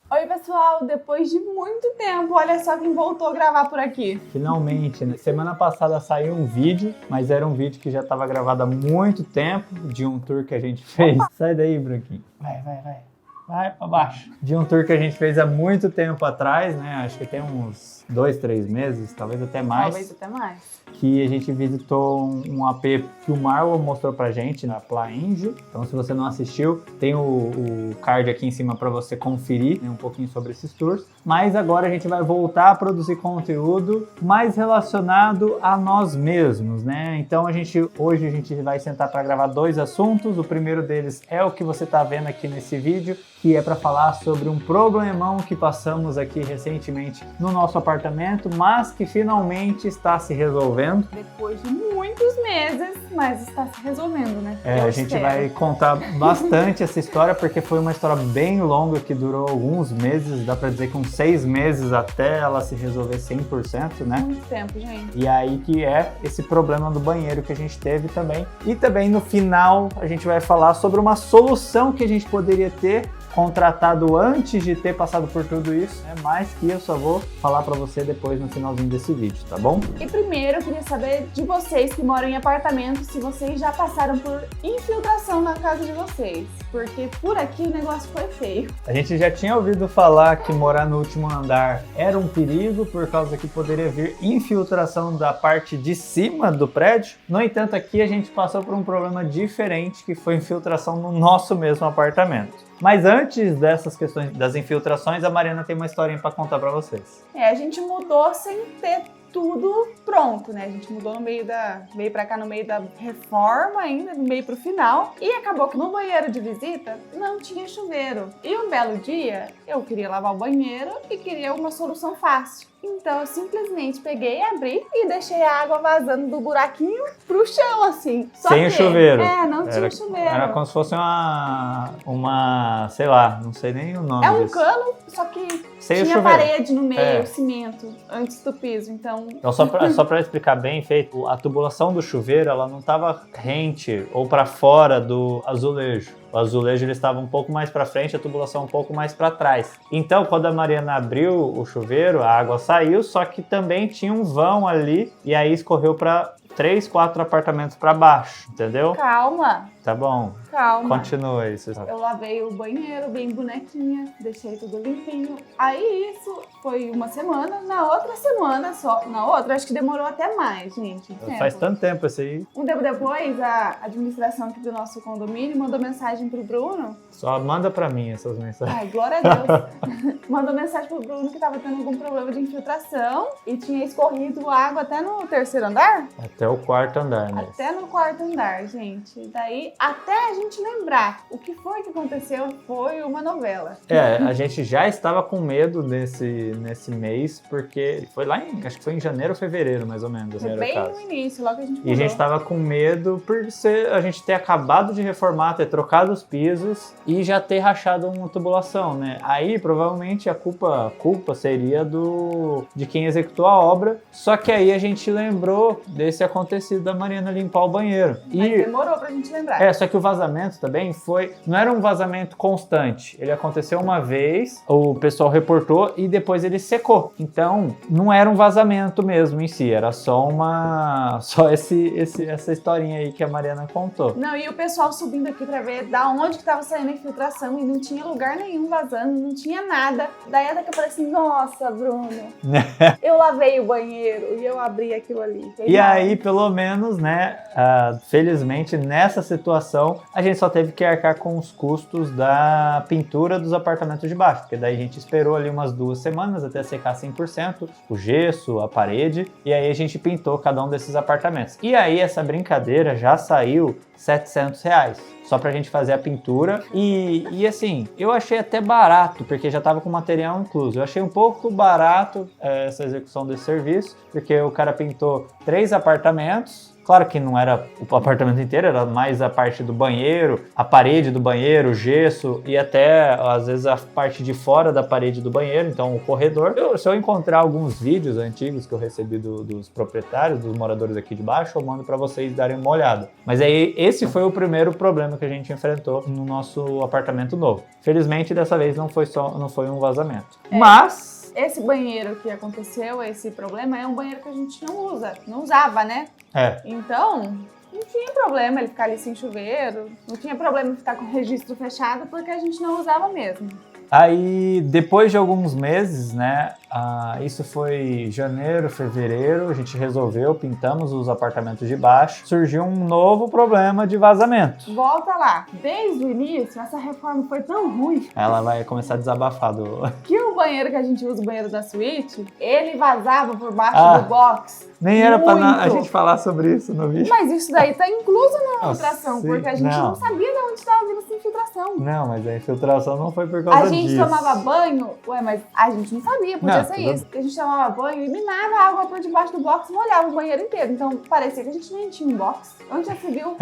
Oi, pessoal! Depois de muito tempo, olha só quem voltou a gravar por aqui. Finalmente, né? Semana passada saiu um vídeo, mas era um vídeo que já estava gravado há muito tempo, de um tour que a gente fez. Opa! Sai daí, Branquinho. Vai pra baixo. De um tour que a gente fez há muito tempo atrás, né? Acho que tem uns 2, 3 meses, talvez até mais. Talvez até mais. Que a gente visitou um AP que o Marlon mostrou pra gente na Plaenge. Então, se você não assistiu, tem o card aqui em cima para você conferir, né, um pouquinho sobre esses tours. Mas agora a gente vai voltar a produzir conteúdo mais relacionado a nós mesmos, né? Então, hoje a gente vai sentar para gravar 2 assuntos. O primeiro deles é o que você tá vendo aqui nesse vídeo, que é para falar sobre um problemão que passamos aqui recentemente no nosso apartamento, mas que finalmente está se resolvendo. Depois de muitos meses, mas está se resolvendo, né? A gente vai contar bastante essa história, porque foi uma história bem longa que durou alguns meses, dá pra dizer que uns 6 meses até ela se resolver 100%, né? Muito tempo, gente. E aí que é esse problema do banheiro que a gente teve também. E também no final a gente vai falar sobre uma solução que a gente poderia ter contratado antes de ter passado por tudo isso, né? Mas que eu só vou falar pra você depois no finalzinho desse vídeo, tá bom? E primeiro eu queria saber de vocês que moram em apartamento, se vocês já passaram por infiltração na casa de vocês, porque por aqui o negócio foi feio. A gente já tinha ouvido falar que morar no último andar era um perigo, por causa que poderia vir infiltração da parte de cima do prédio. No entanto, aqui a gente passou por um problema diferente, que foi infiltração no nosso mesmo apartamento. Mas antes dessas questões das infiltrações, a Mariana tem uma historinha para contar para vocês. A gente mudou sem ter tudo pronto, né? A gente mudou veio pra cá no meio da reforma ainda, no meio pro final. E acabou que no banheiro de visita não tinha chuveiro. E um belo dia, eu queria lavar o banheiro e queria uma solução fácil. Então eu simplesmente peguei, abri e deixei a água vazando do buraquinho pro chão, assim. Sem o chuveiro. Não tinha chuveiro. Era como se fosse sei lá, não sei nem o nome disso. disso. Cano, só que sem tinha parede no meio, cimento, antes do piso, então só pra explicar bem feito, a tubulação do chuveiro, ela não estava rente ou para fora do azulejo. O azulejo ele estava um pouco mais para frente, a tubulação um pouco mais para trás. Então, quando a Mariana abriu o chuveiro, a água saiu, só que também tinha um vão ali e aí escorreu para 3, 4 apartamentos para baixo, entendeu? Calma. Tá bom. Calma. Continua isso. Eu lavei o banheiro bem bonequinha, deixei tudo limpinho. Aí isso foi uma semana, acho que demorou até mais, gente. Faz tanto tempo isso aí. Um tempo depois, a administração aqui do nosso condomínio mandou mensagem pro Bruno. Só manda pra mim essas mensagens. Ai, glória a Deus. Mandou mensagem pro Bruno que tava tendo algum problema de infiltração e tinha escorrido água até no 3º andar? Até o 4º andar, né? Até no 4º andar, gente. Daí, até a gente lembrar o que foi que aconteceu, foi uma novela. A gente já estava com medo nesse mês, porque foi lá acho que foi em janeiro ou fevereiro, mais ou menos. Foi bem no início, logo que a gente mudou. E a gente estava com medo por a gente ter acabado de reformar, ter trocado os pisos e já ter rachado uma tubulação, né? Aí, provavelmente, a culpa seria de quem executou a obra, só que aí a gente lembrou desse acontecido da Mariana limpar o banheiro. Mas demorou pra gente lembrar. Só que o vazamento também não era um vazamento constante. Ele aconteceu uma vez, o pessoal reportou e depois ele secou. Então, não era um vazamento mesmo em si, era só essa historinha aí que a Mariana contou. Não, e o pessoal subindo aqui pra ver da onde que tava saindo a infiltração e não tinha lugar nenhum vazando, não tinha nada. Daí até que eu falei assim, nossa, Bruno, eu lavei o banheiro e eu abri aquilo ali. E aí, pelo menos, né, felizmente nessa situação, a gente só teve que arcar com os custos da pintura dos apartamentos de baixo, porque daí a gente esperou ali umas 2 semanas até secar 100%, o gesso, a parede, e aí a gente pintou cada um desses apartamentos. E aí essa brincadeira já saiu R$700, só pra gente fazer a pintura. E assim, eu achei até barato, porque já tava com material incluso. Eu achei um pouco barato essa execução desse serviço, porque o cara pintou 3 apartamentos, Claro que não era o apartamento inteiro, era mais a parte do banheiro, a parede do banheiro, o gesso e até, às vezes, a parte de fora da parede do banheiro, então o corredor. Se eu encontrar alguns vídeos antigos que eu recebi dos proprietários, dos moradores aqui de baixo, eu mando para vocês darem uma olhada. Mas aí, esse foi o primeiro problema que a gente enfrentou no nosso apartamento novo. Felizmente, dessa vez não foi um vazamento. Mas... Esse banheiro que aconteceu, esse problema, é um banheiro que a gente não usava, né? Então, não tinha problema ele ficar ali sem chuveiro, não tinha problema ficar com o registro fechado, porque a gente não usava mesmo. Aí, depois de alguns meses, né, isso foi janeiro, fevereiro, a gente resolveu, pintamos os apartamentos de baixo, surgiu um novo problema de vazamento. Volta lá, desde o início, essa reforma foi tão ruim. Ela vai começar a desabafar que o banheiro que a gente usa, o banheiro da suíte, ele vazava por baixo do box. Nem era pra a gente falar sobre isso no vídeo. Mas isso daí tá incluso na infiltração, porque a gente não sabia de onde estava vindo essa infiltração. Não, mas a infiltração não foi por causa disso. A gente tomava banho, mas a gente não sabia, podia ser isso. A gente tomava banho e minava a água por debaixo do box e molhava o banheiro inteiro. Então parecia que a gente nem tinha um box. Onde já se viu?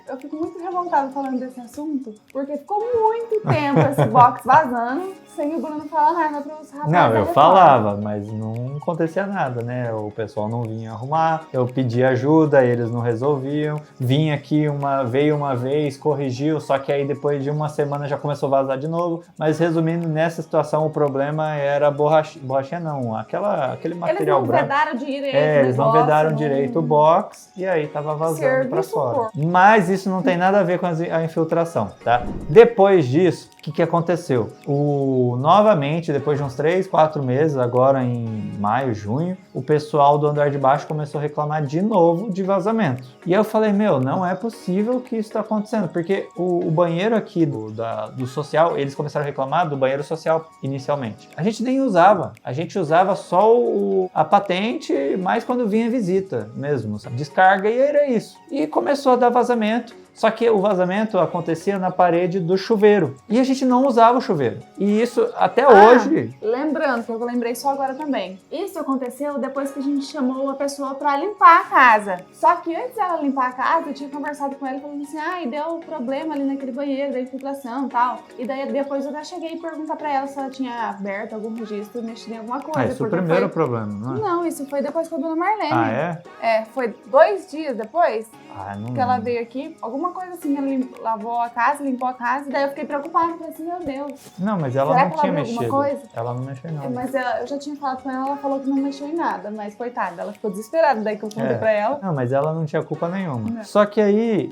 Eu fico muito revoltada falando desse assunto, porque ficou muito tempo esse box vazando, sem o Bruno falar nada para os rapazes. Não, eu falava, mas não acontecia nada, né? O pessoal não vinha arrumar, eu pedia ajuda, eles não resolviam. Vinha aqui veio uma vez, corrigiu, só que aí depois de uma semana já começou a vazar de novo. Mas resumindo, nessa situação o problema era a borrachinha não, aquele material branco. Eles não vedaram direito eles não vedaram direito o box e aí tava vazando pra fora. Mas isso não tem nada a ver com a infiltração, tá? Depois disso, o que aconteceu? Novamente, depois de uns 3, 4 meses, agora em maio, junho, o pessoal do andar de baixo começou a reclamar de novo de vazamento. E eu falei, não é possível que isso está acontecendo, porque o banheiro aqui do social, eles começaram a reclamar do banheiro social inicialmente. A gente nem usava, a gente usava só a patente, mais quando vinha visita mesmo, sabe? Descarga e era isso. E começou a dar vazamento. Só que o vazamento acontecia na parede do chuveiro. E a gente não usava o chuveiro. E isso até hoje... Lembrando, que eu lembrei só agora também. Isso aconteceu depois que a gente chamou uma pessoa pra limpar a casa. Só que antes dela limpar a casa, eu tinha conversado com ela e falando assim, deu problema ali naquele banheiro, da infiltração e tal. E daí depois eu já cheguei a perguntar pra ela se ela tinha aberto algum registro, mexido em alguma coisa. Isso é o primeiro problema, não é? Não, isso foi depois com a dona Marlene. É? Foi 2 dias depois não que ela veio aqui. Alguma coisa assim, ela lavou a casa, limpou a casa, e daí eu fiquei preocupada, falei assim, meu Deus. Não, mas ela não tinha mexido. Coisa? Ela não mexeu em nada. Mas eu já tinha falado com ela falou que não mexeu em nada, mas coitada, ela ficou desesperada, daí que eu contei pra ela. Não, mas ela não tinha culpa nenhuma. Não. Só que aí,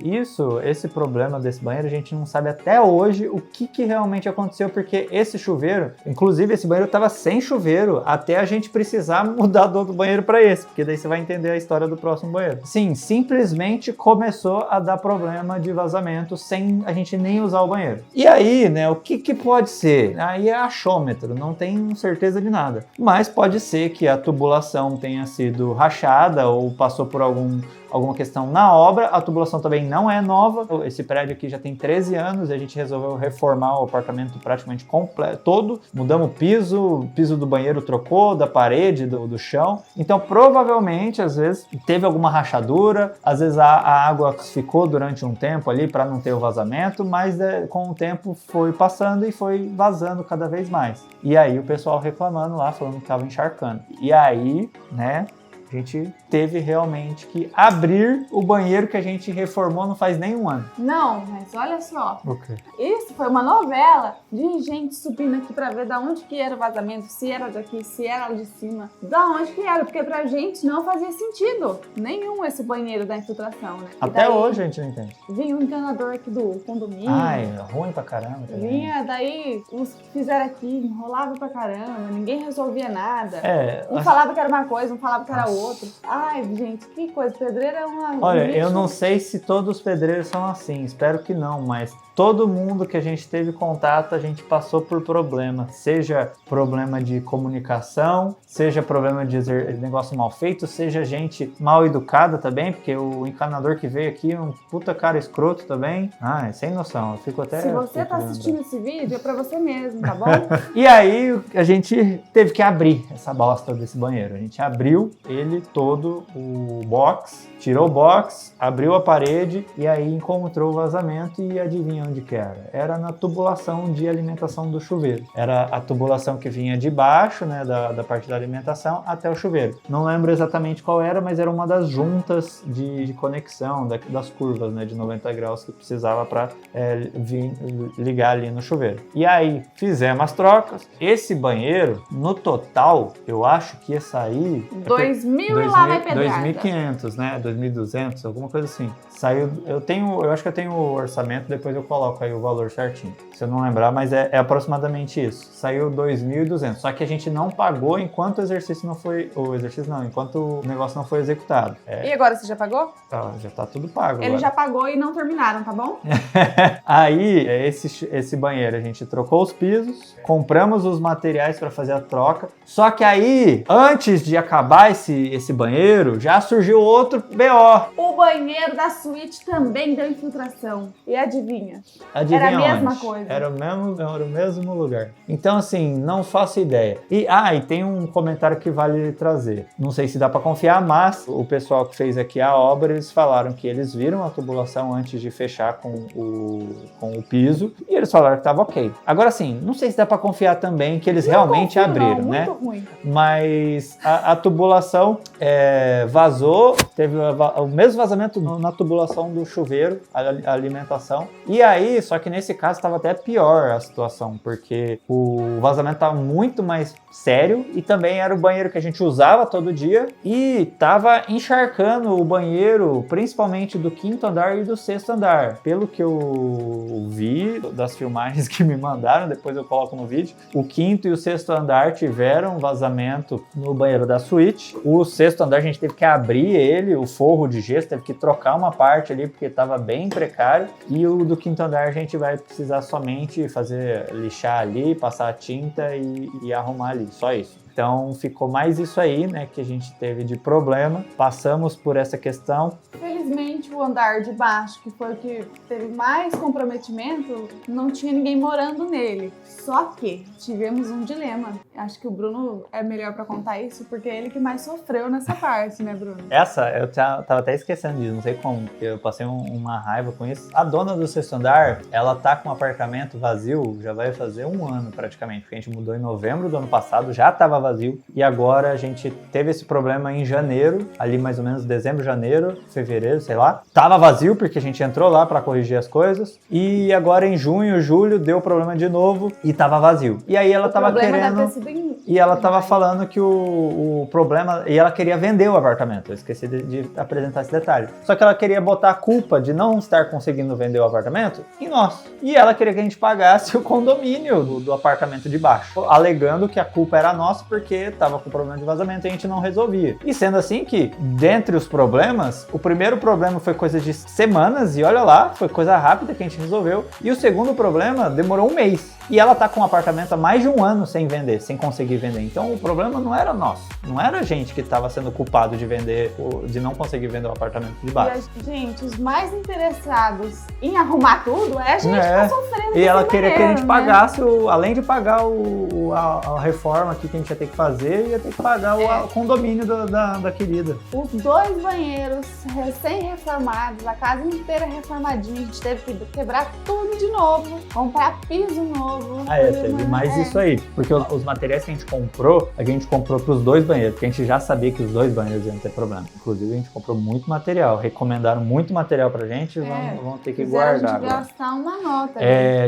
esse problema desse banheiro, a gente não sabe até hoje o que realmente aconteceu, porque esse chuveiro, inclusive esse banheiro tava sem chuveiro, até a gente precisar mudar do outro banheiro pra esse, porque daí você vai entender a história do próximo banheiro. Sim, simplesmente começou a dar problema de vazamento sem a gente nem usar o banheiro. E aí, né, o que pode ser? Aí é achômetro, não tenho certeza de nada. Mas pode ser que a tubulação tenha sido rachada ou passou por alguma questão na obra. A tubulação também não é nova. Esse prédio aqui já tem 13 anos e a gente resolveu reformar o apartamento praticamente completo, todo. Mudamos o piso do banheiro trocou, da parede, do chão. Então, provavelmente, às vezes, teve alguma rachadura, às vezes a água ficou durante um tempo ali para não ter o vazamento, mas com o tempo foi passando e foi vazando cada vez mais. E aí o pessoal reclamando lá, falando que estava encharcando. E aí, né, a gente teve realmente que abrir o banheiro que a gente reformou não faz nem um ano. Não, mas olha só. O quê? Isso foi uma novela de gente subindo aqui pra ver da onde que era o vazamento, se era daqui, se era de cima, da onde que era, porque pra gente não fazia sentido nenhum esse banheiro da infiltração, né? Até hoje a gente não entende. Vinha um encanador aqui do condomínio. Ruim pra caramba. Vinha, daí os que fizeram aqui, enrolava pra caramba, ninguém resolvia nada. Falava que era uma coisa, um falava que era outra. Ai, gente, que coisa, pedreiro é uma... Olha, eu não sei se todos os pedreiros são assim, espero que não, mas todo mundo que a gente teve contato, a gente passou por problema, seja problema de comunicação, seja problema de negócio mal feito, seja gente mal educada também, porque o encanador que veio aqui é um puta cara escroto também. É sem noção, eu fico até... Se você tá assistindo esse vídeo, é pra você mesmo, tá bom? E aí, a gente teve que abrir essa bosta desse banheiro. A gente abriu ele ele todo o box, tirou o box, abriu a parede e aí encontrou o vazamento e adivinha onde que era? Era na tubulação de alimentação do chuveiro. Era a tubulação que vinha de baixo, né, da parte da alimentação até o chuveiro. Não lembro exatamente qual era, mas era uma das juntas de conexão das curvas, né, de 90 graus que precisava para ligar ali no chuveiro. E aí fizemos as trocas. Esse banheiro, no total, eu acho que ia sair 2.000 e lá vai pedrada. 2.500, né? 2.200, alguma coisa assim. Saiu, eu acho que eu tenho o orçamento, depois eu coloco aí o valor certinho. Se eu não lembrar, mas é aproximadamente isso. Saiu 2.200. Só que a gente não pagou enquanto o exercício não foi, enquanto o negócio não foi executado. E agora você já pagou? Já tá tudo pago. Ele já pagou e não terminaram, tá bom? Aí, esse banheiro, a gente trocou os pisos, compramos os materiais para fazer a troca. Só que aí, antes de acabar esse banheiro, já surgiu outro BO. O banheiro da suíte também deu infiltração. E adivinha? Adivinha era a mesma onde? coisa. Era o mesmo lugar. Então, assim, não faço ideia. E tem um comentário que vale trazer. Não sei se dá para confiar, mas o pessoal que fez aqui a obra, eles falaram que eles viram a tubulação antes de fechar com o piso e eles falaram que estava ok. Agora, sim, não sei se dá para confiar também que eles realmente abriram, né? Muito ruim. Mas a tubulação vazou, teve o mesmo vazamento na tubulação do chuveiro, a alimentação. E aí, só que nesse caso estava até pior a situação, porque o vazamento estava muito mais sério e também era o banheiro que a gente usava todo dia e estava encharcando o banheiro, principalmente do 5º andar e do 6º andar. Pelo que eu vi das filmagens que me mandaram, depois eu coloco no vídeo, o 5º e o 6º andar tiveram vazamento no banheiro da suíte. O 6º andar a gente teve que abrir ele, o forro de gesso, teve que trocar uma parte ali porque estava bem precário. E o do 5º andar a gente vai precisar somente lixar ali, passar a tinta e arrumar ali, só isso. Então ficou mais isso aí, né, que a gente teve de problema. Passamos por essa questão. Felizmente o andar de baixo, que foi o que teve mais comprometimento, não tinha ninguém morando nele. Só que tivemos um dilema. Acho que o Bruno é melhor pra contar isso, porque é ele que mais sofreu nessa parte, né, Bruno? Essa, eu tava até esquecendo disso, não sei como, porque eu passei uma raiva com isso. A dona do 6º andar, ela tá com um apartamento vazio, já vai fazer um ano praticamente, porque a gente mudou em novembro do ano passado, já tava vazio, e agora a gente teve esse problema em janeiro, ali mais ou menos dezembro, janeiro, fevereiro, sei lá. Tava vazio, porque a gente entrou lá pra corrigir as coisas, e agora em junho, julho, deu problema de novo, e tava vazio. E aí ela tava querendo... E ela tava falando que o problema... E ela queria vender o apartamento. Eu esqueci de apresentar esse detalhe. Só que ela queria botar a culpa de não estar conseguindo vender o apartamento em nós. E ela queria que a gente pagasse o condomínio do apartamento de baixo. Alegando que a culpa era nossa porque tava com problema de vazamento e a gente não resolvia. E sendo assim que, dentre os problemas, o primeiro problema foi coisa de semanas. E olha lá, foi coisa rápida que a gente resolveu. E o segundo problema demorou um mês. E ela tá com um apartamento há mais de um ano sem vender, sem conseguir vender. Então o problema não era nosso. Não era a gente que estava sendo culpado de vender, de não conseguir vender o apartamento de baixo. E gente, os mais interessados em arrumar tudo é a gente que tá sofrendo. E ela queria que a gente pagasse, além de pagar a reforma aqui que a gente ia ter que fazer, ia ter que pagar o condomínio da querida. Os 2 banheiros recém-reformados, a casa inteira reformadinha, a gente teve que quebrar tudo de novo, comprar piso novo. Teve mais isso aí, porque os materiais que a gente comprou para os 2 banheiros, porque a gente já sabia que os 2 banheiros iam ter problema. Inclusive, a gente comprou muito material, recomendaram muito material pra gente, vamos ter que guardar agora. Gastar uma nota.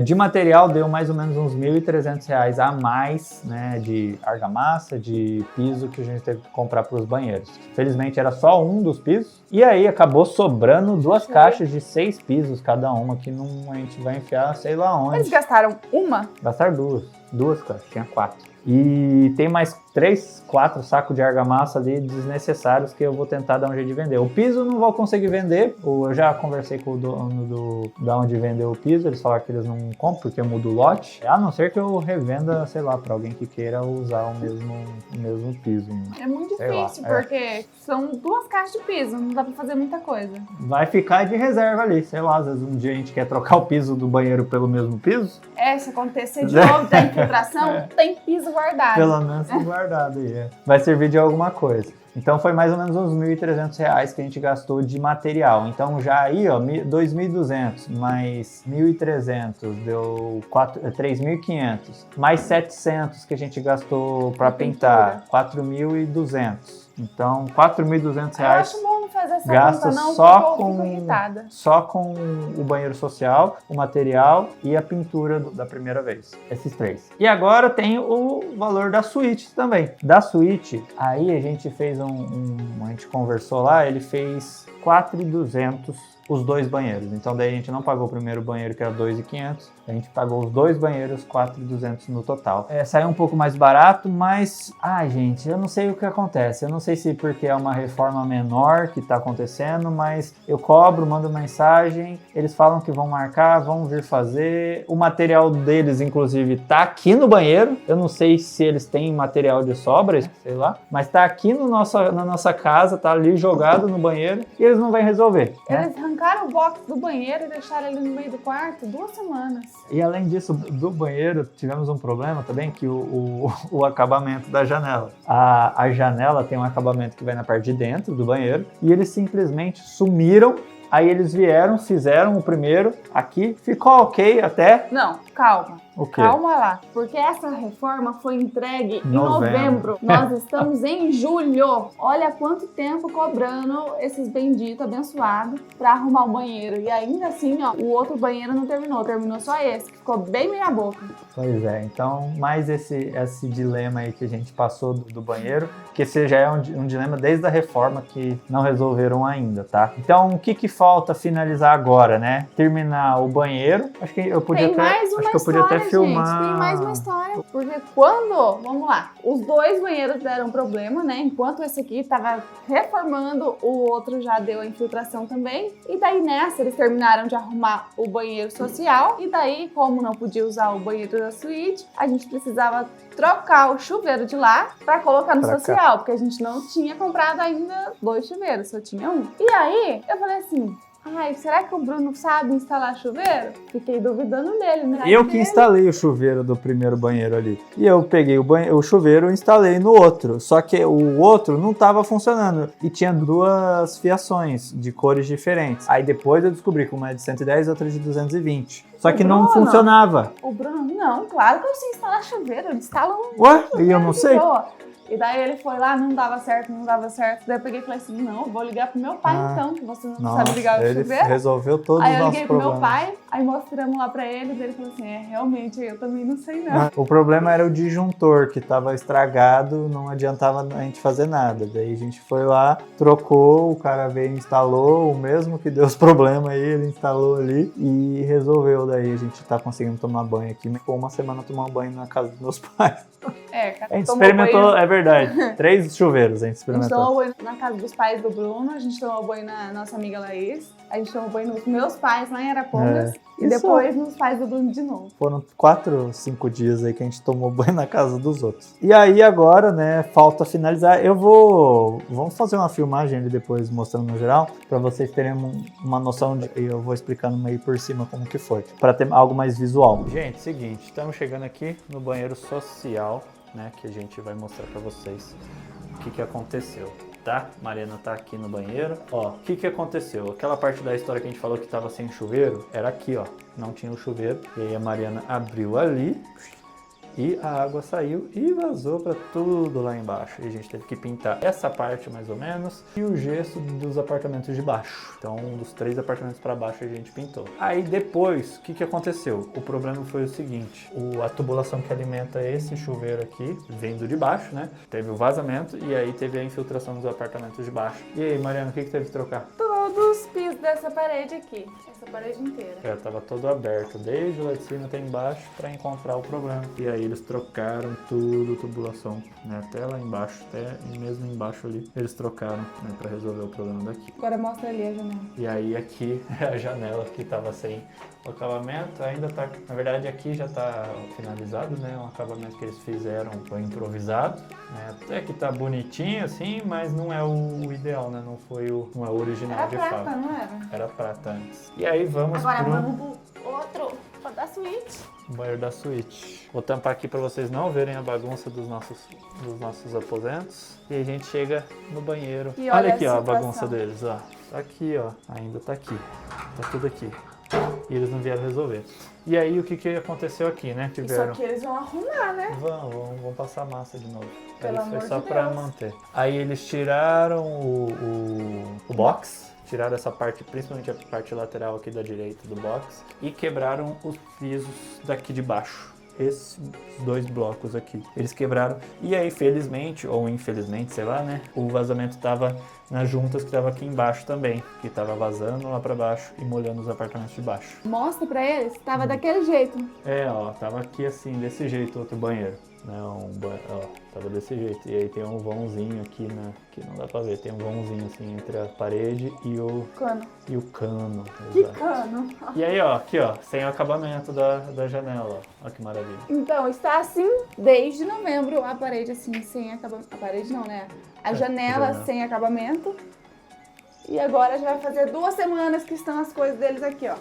De material, deu mais ou menos uns R$ 1.300 a mais, né, de argamassa, de piso que a gente teve que comprar para os banheiros. Felizmente, era só um dos pisos, e aí acabou sobrando 2 caixas de 6 pisos cada uma, que a gente vai enfiar sei lá onde. Eles gastaram uma? Gastaram 2 caixas, tinha 4. E tem mais 3, 4 sacos de argamassa ali desnecessários que eu vou tentar dar um jeito de vender. O piso não vou conseguir vender. Eu já conversei com o dono da onde vendeu o piso. Eles falaram que eles não compram porque muda o lote. A não ser que eu revenda, sei lá, para alguém que queira usar o mesmo piso. É muito difícil, porque são 2 caixas de piso. Não dá pra fazer muita coisa. Vai ficar de reserva ali. Sei lá, às vezes um dia a gente quer trocar o piso do banheiro pelo mesmo piso. Se acontecer de novo da infiltração, tem piso guardado. Pelo menos guardado aí. Vai servir de alguma coisa. Então foi mais ou menos uns R$1.300 que a gente gastou de material. Então já aí, ó, 2.200 mais 1.300 deu 3.500, mais 700 que a gente gastou para pintar, 4.200. Então, R$4.200. Eu acho bom não fazer essa gasto conta não, só porque eu fico irritada. só com o banheiro social, o material e a pintura da primeira vez. Esses 3. E agora tem o valor da suíte também. Da suíte, aí a gente fez a gente conversou lá, ele fez 4.200 os 2 banheiros. Então daí a gente não pagou o primeiro banheiro, que era 2.500, a gente pagou os 2 banheiros, 4.200 no total. Saiu um pouco mais barato, mas, gente, eu não sei o que acontece. Eu não sei se porque é uma reforma menor que está acontecendo, mas eu cobro, mando mensagem, eles falam que vão marcar, vão vir fazer. O material deles, inclusive, tá aqui no banheiro. Eu não sei se eles têm material de sobra, sei lá, mas tá aqui na nossa casa, tá ali jogado no banheiro e eles não vão resolver. Eles arrancaram o box do banheiro e deixaram ele no meio do quarto 2 semanas. E além disso, do banheiro, tivemos um problema também, que o acabamento da janela. A janela tem um acabamento que vai na parte de dentro do banheiro e eles simplesmente sumiram. Aí eles vieram, fizeram o primeiro aqui, ficou ok até... Não, calma. O quê? Calma lá, porque essa reforma foi entregue em novembro. Nós estamos em julho. Olha quanto tempo cobrando esses benditos abençoados pra arrumar o banheiro. E ainda assim, ó, o outro banheiro não terminou. Terminou só esse, que ficou bem meia boca. Pois é, então mais esse dilema aí que a gente passou do banheiro, que esse já é um dilema desde a reforma que não resolveram ainda, tá? Então o que falta finalizar agora, né? Terminar o banheiro. Acho que eu podia até filmar. Gente, tem mais uma história. Porque quando, vamos lá, os 2 banheiros deram problema, né? Enquanto esse aqui tava reformando, o outro já deu a infiltração também. E daí nessa eles terminaram de arrumar o banheiro social. E daí, como não podia usar o banheiro da suíte, a gente precisava trocar o chuveiro de lá pra colocar no social. Porque a gente não tinha comprado ainda 2 chuveiros, só tinha um. E aí, eu falei assim... será que o Bruno sabe instalar chuveiro? Fiquei duvidando dele, né? Eu que instalei o chuveiro do primeiro banheiro ali. E eu peguei o chuveiro e instalei no outro. Só que o outro não estava funcionando. E tinha 2 fiações de cores diferentes. Aí depois eu descobri que uma é de 110 e outra de 220. Só que não funcionava. O Bruno, não, claro que eu sei instalar chuveiro. Eu instalo um Ué? E eu não sei? E daí ele foi lá, não dava certo. Daí eu peguei e falei assim, não, vou ligar pro meu pai então, que você não sabe ligar o chuveiro. Ele resolveu todos os nossos problemas. Aí eu liguei pro meu pai, aí mostramos lá pra ele, e ele falou assim, realmente, eu também não sei não. O problema era o disjuntor, que tava estragado, não adiantava a gente fazer nada. Daí a gente foi lá, trocou, o cara veio e instalou, o mesmo que deu os problemas aí, ele instalou ali e resolveu. Daí a gente tá conseguindo tomar banho aqui. Ficou uma semana tomando banho na casa dos meus pais. A gente experimentou, é verdade, 3 chuveiros a gente experimentou. A gente tomou banho na casa dos pais do Bruno, a gente tomou banho na nossa amiga Laís, a gente tomou banho nos meus pais lá em Arapongas e depois nos pais do Bruno de novo. Foram 4, 5 dias aí que a gente tomou banho na casa dos outros. E aí agora, né, falta finalizar. Vamos fazer uma filmagem ali depois mostrando no geral, para vocês terem uma noção de... Eu vou explicando meio por cima como que foi, para ter algo mais visual. Gente, seguinte, estamos chegando aqui no banheiro social, né, que a gente vai mostrar para vocês o que aconteceu, tá? Mariana tá aqui no banheiro. Ó, o que aconteceu? Aquela parte da história que a gente falou que tava sem chuveiro, era aqui, ó, não tinha o chuveiro. E aí a Mariana abriu ali e a água saiu e vazou para tudo lá embaixo. E a gente teve que pintar essa parte mais ou menos e o gesso dos apartamentos de baixo. Então, dos 3 apartamentos para baixo a gente pintou. Aí depois, o que aconteceu? O problema foi o seguinte: a tubulação que alimenta esse chuveiro aqui, vindo de baixo, né? Teve o vazamento e aí teve a infiltração dos apartamentos de baixo. E aí, Mariana, o que teve que trocar? Todos os pisos dessa parede aqui, essa parede inteira. Tava todo aberto, desde lá de cima até embaixo, para encontrar o problema. E aí eles trocaram tudo, tubulação, né? Até lá embaixo, até mesmo embaixo ali, eles trocaram, né? Para resolver o problema daqui. Agora mostra ali a janela. E aí aqui é a janela que tava sem o acabamento, ainda tá, na verdade aqui já tá finalizado, né? O acabamento que eles fizeram foi improvisado, né? Até que tá bonitinho assim, mas não é o ideal, né? Não é o original de fato. Era prata, não era? Era prata antes. E aí vamos pro outro pedaço suíte. O banheiro da suíte. Vou tampar aqui para vocês não verem a bagunça dos nossos aposentos. E a gente chega no banheiro. E olha aqui, a ó, a bagunça situação. deles, ó. Tá aqui, ó. Ainda tá aqui. Tá tudo aqui. E eles não vieram resolver. E aí, o que aconteceu aqui, né? Isso Tiveram... aqui eles vão arrumar, né? Vão passar massa de novo. Pelo Aí foi amor só de pra Deus. manter. Aí eles tiraram o box, tiraram essa parte, principalmente a parte lateral aqui da direita do box, e quebraram os pisos daqui de baixo. Esses 2 blocos aqui. Eles quebraram. E aí, felizmente, ou infelizmente, sei lá, né? O vazamento tava nas juntas que tava aqui embaixo também. Que tava vazando lá pra baixo e molhando os apartamentos de baixo. Mostra pra eles, tava daquele jeito. Ó, tava aqui assim, desse jeito, outro banheiro. Né? Ó, tava desse jeito. E aí tem um vãozinho aqui, né? Que não dá pra ver. Tem um vãozinho assim entre a parede e o cano. Que Exato. cano. E aí, ó, aqui, ó, sem o acabamento da janela, ó. Olha que maravilha. Então, está assim desde novembro, a parede assim, sem acabamento. A parede não, né? A janela sem acabamento. E agora já vai fazer 2 semanas que estão as coisas deles aqui, ó.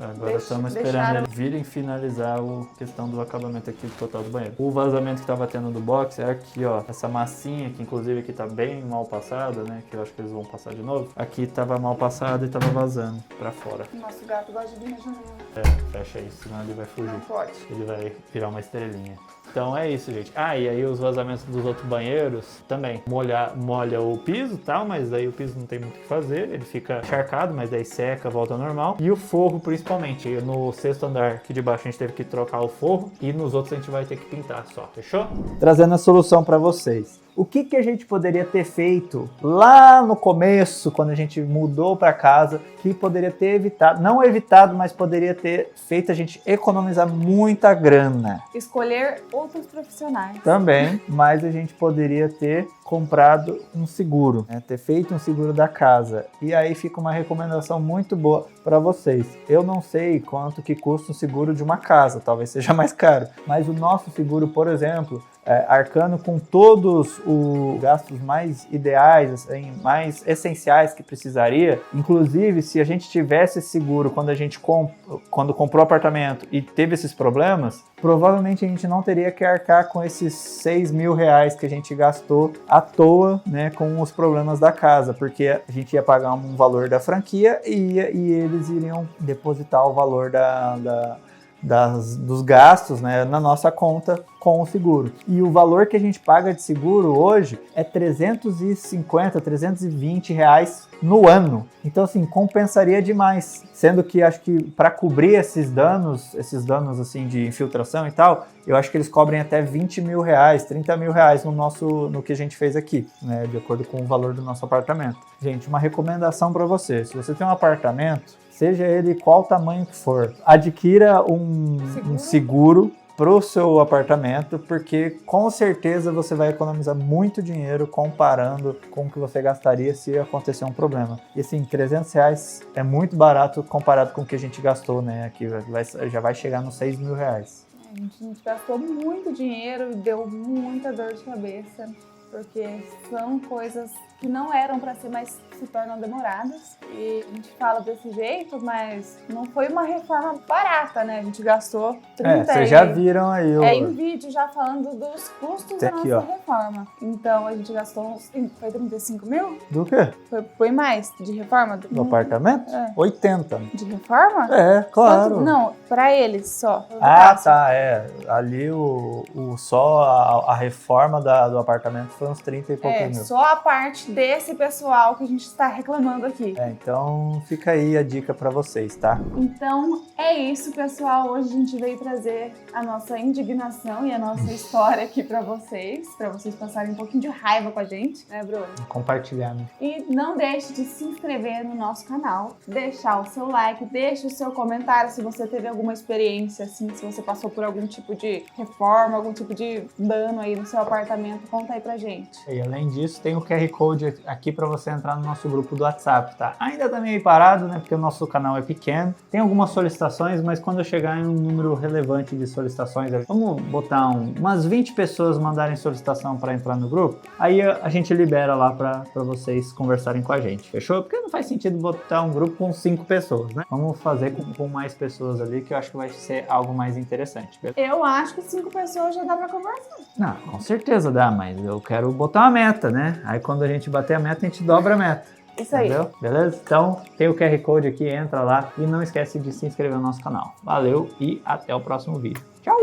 Agora estamos esperando eles virem finalizar a questão do acabamento aqui total do banheiro. O vazamento que tava tendo do box é aqui, ó. Essa massinha que inclusive aqui tá bem mal passada, né? Que eu acho que eles vão passar de novo. Aqui tava mal passada e tava vazando pra fora. Nosso gato gosta de ir na janela. Fecha isso, senão ele vai fugir. Não pode. Ele vai virar uma estrelinha. Então é isso, gente. E aí os vazamentos dos outros banheiros também. Molha o piso e tal, mas aí o piso não tem muito o que fazer. Ele fica encharcado, mas daí seca, volta ao normal. E o forro, principalmente. No 6º andar aqui de baixo a gente teve que trocar o forro. E nos outros a gente vai ter que pintar só. Fechou? Trazendo a solução para vocês. O que a gente poderia ter feito lá no começo, quando a gente mudou para casa, que poderia ter evitado, não evitado, mas poderia ter feito a gente economizar muita grana. Escolher outros profissionais. Também, mas a gente poderia ter comprado um seguro, né? Ter feito um seguro da casa. E aí fica uma recomendação muito boa para vocês. Eu não sei quanto que custa um seguro de uma casa, talvez seja mais caro, mas o nosso seguro, por exemplo, arcando com todos os gastos mais ideais, assim, mais essenciais que precisaria. Inclusive, se a gente tivesse esse seguro quando comprou o apartamento e teve esses problemas, provavelmente a gente não teria que arcar com esses 6 mil reais que a gente gastou à toa, né, com os problemas da casa, porque a gente ia pagar um valor da franquia e eles iriam depositar o valor dos gastos, né, na nossa conta com o seguro. E o valor que a gente paga de seguro hoje é 350, 320 reais no ano. Então, assim, compensaria demais. Sendo que acho que para cobrir esses danos assim de infiltração e tal, eu acho que eles cobrem até 20 mil reais, 30 mil reais no que a gente fez aqui, né, de acordo com o valor do nosso apartamento. Gente, uma recomendação para você. Se você tem um apartamento, seja ele qual tamanho que for, adquira um seguro para o seu apartamento, porque com certeza você vai economizar muito dinheiro comparando com o que você gastaria se acontecer um problema. E assim, 300 reais é muito barato comparado com o que a gente gastou, né? Aqui já vai chegar nos 6 mil reais. A gente gastou muito dinheiro e deu muita dor de cabeça, porque são coisas que não eram para ser, mas se tornam demoradas. E a gente fala desse jeito, mas não foi uma reforma barata, né? A gente gastou 30 vocês já viram aí. em vídeo já falando dos custos da aqui, nossa reforma. Então a gente gastou foi 35 mil? Do quê? Foi mais de reforma? Do apartamento? 80. De reforma? Claro. Não, para eles só. Tá, ali só a reforma do apartamento foi uns 30 e poucos mil. Só a parte desse pessoal que a gente está reclamando aqui. Então fica aí a dica para vocês, tá? Então é isso, pessoal. Hoje a gente veio trazer a nossa indignação e a nossa história aqui para vocês passarem um pouquinho de raiva com a gente, né, Bruno? Compartilhar, né? E não deixe de se inscrever no nosso canal, deixar o seu like, deixe o seu comentário se você teve alguma experiência, assim, se você passou por algum tipo de reforma, algum tipo de dano aí no seu apartamento, conta aí pra gente. E além disso, tem o QR Code Code aqui para você entrar no nosso grupo do WhatsApp, tá? Ainda tá meio parado, né? Porque o nosso canal é pequeno. Tem algumas solicitações, mas quando eu chegar em um número relevante de solicitações, vamos botar umas 20 pessoas mandarem solicitação para entrar no grupo, aí a gente libera lá para vocês conversarem com a gente, fechou? Porque não faz sentido botar um grupo com 5 pessoas, né? Vamos fazer com mais pessoas ali, que eu acho que vai ser algo mais interessante, beleza? Eu acho que 5 pessoas já dá pra conversar. Não, com certeza dá, mas eu quero botar uma meta, né? Aí quando a gente bater a meta, a gente dobra a meta. Isso aí. Entendeu? Beleza? Então, tem o QR Code aqui, entra lá e não esquece de se inscrever no nosso canal. Valeu e até o próximo vídeo. Tchau!